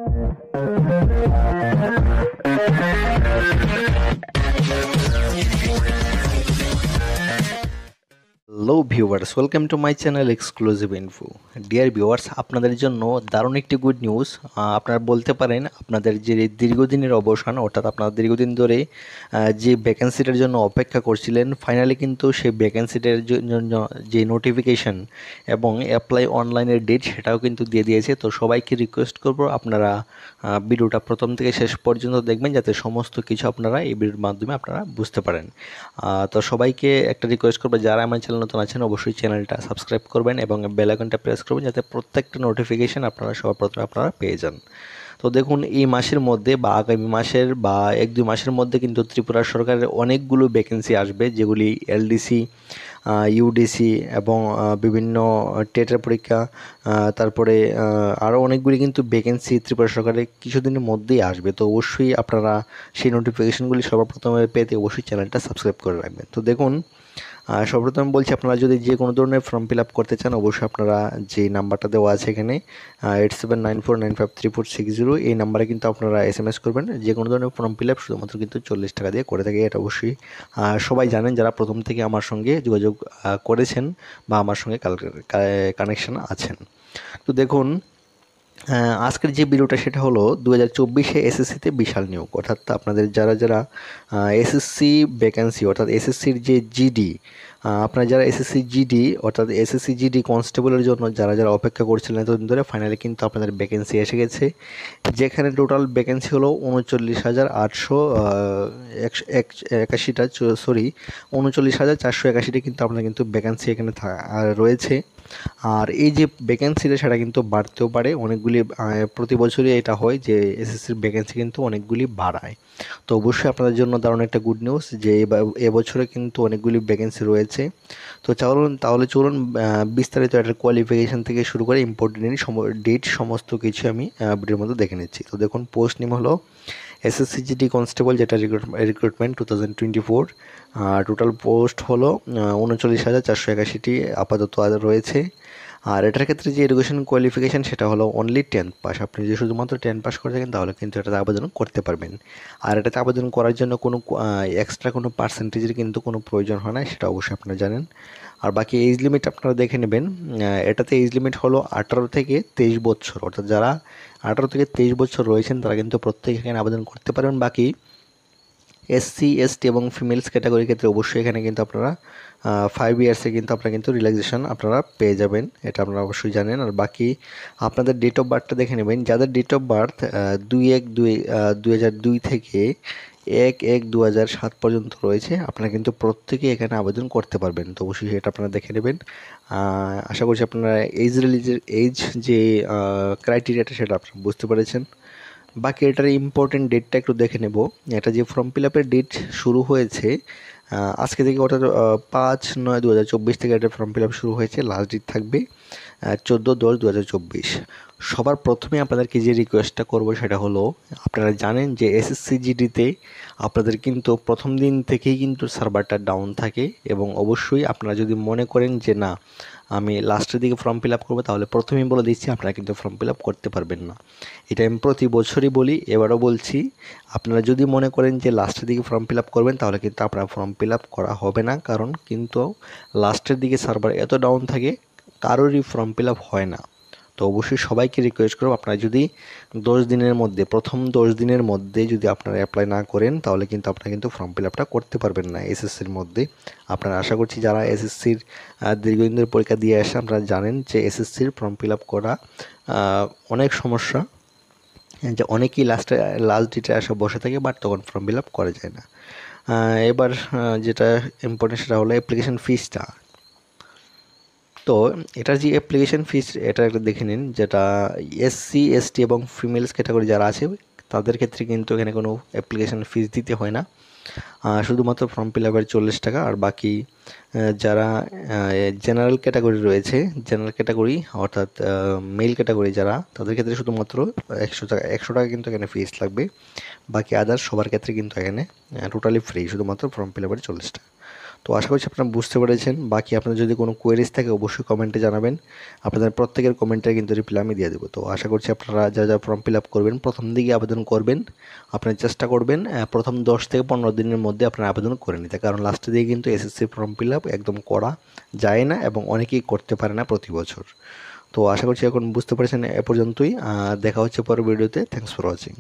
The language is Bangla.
Hello viewers, welcome to my channel exclusive info. Dear viewers, আপনাদের জন্য দারুণ একটি গুড নিউজ। আপনারা বলতে পারেন আপনাদের যে দীর্ঘদিনের অবসান, অর্থাৎ আপনারা দীর্ঘদিন ধরে যে ভ্যাকেন্সিটার জন্য অপেক্ষা করছিলেন, ফাইনালি কিন্তু সেই ভ্যাকেন্সিটার জন্য যে নোটিফিকেশন এবং অ্যাপ্লাই অনলাইনের ডেট সেটাও কিন্তু দিয়ে দিয়েছে। তো সবাইকে রিকোয়েস্ট করব আপনারা ভিডিওটা প্রথম থেকে শেষ পর্যন্ত দেখবেন, যাতে সমস্ত কিছু আপনারা এই ভিডিওর মাধ্যমে আপনারা বুঝতে পারেন। তো সবাইকে একটা রিকোয়েস্ট করবো, যারা আমার চ্যানেল নতুন আছেন অবশ্যই চ্যানেলটা সাবস্ক্রাইব করবেন এবং বেল আইকনটা প্রেস করবেন, যাতে প্রত্যেকটা নোটিফিকেশন আপনারা সবার প্রথমে আপনারা পেয়ে যান। তো দেখুন, এই মাসের মধ্যে বা আগামী মাসের বা 1-2 মাসের মধ্যে কিন্তু ত্রিপুরা সরকারের অনেকগুলো ভ্যাকেন্সি আসবে, যেগুলি এলডিসি, ইউডিসি এবং বিভিন্ন টেটের পরীক্ষা, তারপরে আরও অনেকগুলি কিন্তু ভ্যাকেন্সি ত্রিপুরা সরকারের কিছুদিনের মধ্যেই আসবে। তো অবশ্যই আপনারা সেই নোটিফিকেশনগুলি সবার প্রথমে পেতে অবশ্যই চ্যানেলটা সাবস্ক্রাইব করে রাখবেন। তো দেখুন, সর্বপ্রথম বলছি, আপনারা যদি যে কোনো ধরনের ফর্ম ফিল আপ করতে চান অবশ্যই আপনারা যে নাম্বারটা দেওয়া আছে এখানে 8794953460, এই নাম্বারে কিন্তু আপনারা SMS করবেন। যে কোনো ধরনের ফর্ম ফিল আপ শুধুমাত্র কিন্তু 40 টাকা দিয়ে করে থাকে, এটা অবশ্যই সবাই জানেন যারা প্রথম থেকে আমার সঙ্গে যোগাযোগ করেছেন বা আমার সঙ্গে কানেকশন আছেন। তো দেখুন, আজকের যে ভিডিওটা সেটা হলো 2024 এসএসসিতে বিশাল নিয়োগ, অর্থাৎ আপনাদের যারা যারা এসএসসি ভ্যাকেন্সি, অর্থাৎ এসএসসির যে জিডি, আপনারা যারা এসএসসি জিডি অর্থাৎ এসএসসি জিডি কনস্টেবলের জন্য যারা যারা অপেক্ষা করছিলেন এতদিন ধরে, ফাইনালি কিন্তু আপনাদের ভ্যাকেন্সি এসে গেছে। যেখানে টোটাল ভ্যাকেন্সি হলো 39,881টা, সরি 39,481টা কিন্তু আপনার কিন্তু ভ্যাকেন্সি এখানে রয়েছে। আর এই যে ভ্যাকেন্সিটা সেটা কিন্তু বাড়তেও পারে, অনেকগুলি প্রতি বছরই এটা হয় যে এসএসসির ভ্যাকেন্সি কিন্তু অনেকগুলি বাড়ায়। তো অবশ্যই আপনাদের জন্য দারুণ একটা গুড নিউজ যে এবছরে কিন্তু অনেকগুলি ভ্যাকেন্সি রয়েছে। তো তাহলে চলুন বিস্তারিত একটা কোয়ালিফিকেশান থেকে শুরু করে ইম্পর্টেন্ট ডেট সমস্ত কিছু আমি ভিডিওর মধ্যে দেখে নিচ্ছি। তো দেখুন, পোস্ট নেম হলো এসএসসি জিডি কনস্টেবল, যেটা রিক্রুটমেন্ট 2024। টোটাল পোস্ট হলো 39,481টি আপাতত রয়েছে। আর এটার ক্ষেত্রে যে এডুকেশন কোয়ালিফিকেশান সেটা হলো অনলি 10th পাস। আপনি যদি শুধুমাত্র 10 পাস করে থাকেন তাহলে কিন্তু এটাতে আবেদন করতে পারবেন। আর এটাতে আবেদন করার জন্য কোনো এক্সট্রা কোনো পার্সেন্টেজের কিন্তু কোনো প্রয়োজন হয় না, সেটা অবশ্যই আপনারা জানেন। আর বাকি এজ লিমিট আপনারা দেখে নেবেন। এটাতে এজ লিমিট হলো 18 থেকে 23 বছর, অর্থাৎ যারা 18 থেকে 23 বছর রয়েছেন তারা কিন্তু প্রত্যেকে এখানে আবেদন করতে পারবেন। বাকি এসসি এসটি এবং ফিমেলস ক্যাটাগরির ক্ষেত্রে অবশ্যই এখানে কিন্তু আপনারা 5 ইয়ার্সে কিন্তু আপনারা কিন্তু রিল্যাক্সেশন আপনারা পেয়ে যাবেন, এটা আপনারা অবশ্যই জানেন। আর বাকি আপনাদের ডেট অফ বার্থটা দেখে নেবেন। যাদের ডেট অফ বার্থ 2/1/2002 থেকে 1/1/2007 পর্যন্ত রয়েছে, আপনারা কিন্তু প্রত্যেকেই এখানে আবেদন করতে পারবেন। তো অবশ্যই এটা আপনারা দেখে নেবেন। আশা করছি আপনারা এজ যে ক্রাইটেরিয়াটা সেটা আপনারা বুঝতে পেরেছেন। বাকি এটার ইম্পর্টেন্ট ডেটটা একটু দেখে নেব। এটা যে ফর্ম ফিল আপের ডেট শুরু হয়েছে আজকে থেকে, অর্থাৎ 5/9/2024 থেকে এটা ফর্ম ফিল আপ শুরু হয়েছে। লাস্ট ডেট থাকবে 14/10/2024। সবার প্রথমে আপনাদেরকে যে রিকোয়েস্টটা করব সেটা হলো, আপনারা জানেন যে এসএসসি জিডিতে আপনাদের কিন্তু প্রথম দিন থেকেই কিন্তু সার্ভারটা ডাউন থাকে, এবং অবশ্যই আপনারা যদি মনে করেন যে না আমি লাস্টের দিকে ফর্ম ফিল আপ করবো, তাহলে প্রথমেই বলে দিচ্ছি আপনারা কিন্তু ফর্ম ফিল আপ করতে পারবেন না। এটা আমি প্রতি বছরই বলি, এবারও বলছি, আপনারা যদি মনে করেন যে লাস্টের দিকে ফর্ম ফিল আপ করবেন তাহলে কিন্তু আপনার ফর্ম ফিল আপ করা হবে না, কারণ কিন্তু লাস্টের দিকে সার্ভার এত ডাউন থাকে কারোরই ফর্ম ফিল আপ হয় না। তো অবশ্যই সবাইকে রিকোয়েস্ট করব, আপনারা যদি 10 দিনের মধ্যে, প্রথম 10 দিনের মধ্যে যদি আপনারা অ্যাপ্লাই না করেন তাহলে কিন্তু আপনারা কিন্তু ফর্ম ফিল আপটা করতে পারবেন না এসএসসির মধ্যে। আপনারা আশা করছি যারা এসএসসির দীর্ঘদিন ধরে পরীক্ষা দিয়ে আসে আপনারা জানেন যে এসএসসির ফর্ম ফিল আপ করা অনেক সমস্যা, যে অনেকেই লাস্ট ডেটে আসা বসে থাকে, বাট তখন ফর্ম ফিল আপ করা যায় না। এবার যেটা ইম্পর্টেন্ট সেটা হলো অ্যাপ্লিকেশন ফিসটা। তো এটার যে অ্যাপ্লিকেশন ফিস এটা একটা দেখে নিন, যেটা এসসি এসটি এবং ফিমেলস ক্যাটাগরি যারা আছে তাদের ক্ষেত্রে কিন্তু এখানে কোনো অ্যাপ্লিকেশন ফিস দিতে হয় না, শুধুমাত্র ফর্ম ফিল আপের 40 টাকা। আর বাকি যারা জেনারেল ক্যাটাগরি রয়েছে, জেনারেল ক্যাটাগরি অর্থাৎ মেল ক্যাটাগরি যারা, তাদের ক্ষেত্রে শুধুমাত্র 100 টাকা কিন্তু এখানে ফিস লাগবে। বাকি আদার্স সবার ক্ষেত্রে কিন্তু এখানে টোটালি ফ্রি, শুধুমাত্র ফর্ম ফিল আপের 40 টাকা। তো আশা করছি আপনারা বুঝতে পেরেছেন। বাকি আপনার যদি কোনো কোয়েরিজ থাকে অবশ্যই কমেন্টে জানাবেন। আপনাদের প্রত্যেকের কমেন্টের কিন্তু রিপ্লাই আমি দিয়ে দেবো। তো আশা করছি আপনারা যা ফর্ম ফিল আপ করবেন প্রথম দিকে আবেদন করবেন, আপনারা চেষ্টা করবেন প্রথম 10 থেকে 15 দিনের মধ্যে আপনারা আবেদন করে নিতে, কারণ লাস্টে দিয়ে কিন্তু এসএসসি ফর্ম ফিল আপ একদম করা যায় না এবং অনেকেই করতে পারে না প্রতি বছর। তো আশা করছি এখন বুঝতে পেরেছেন। এ পর্যন্তই, দেখা হচ্ছে পরের ভিডিওতে। Thanks for watching.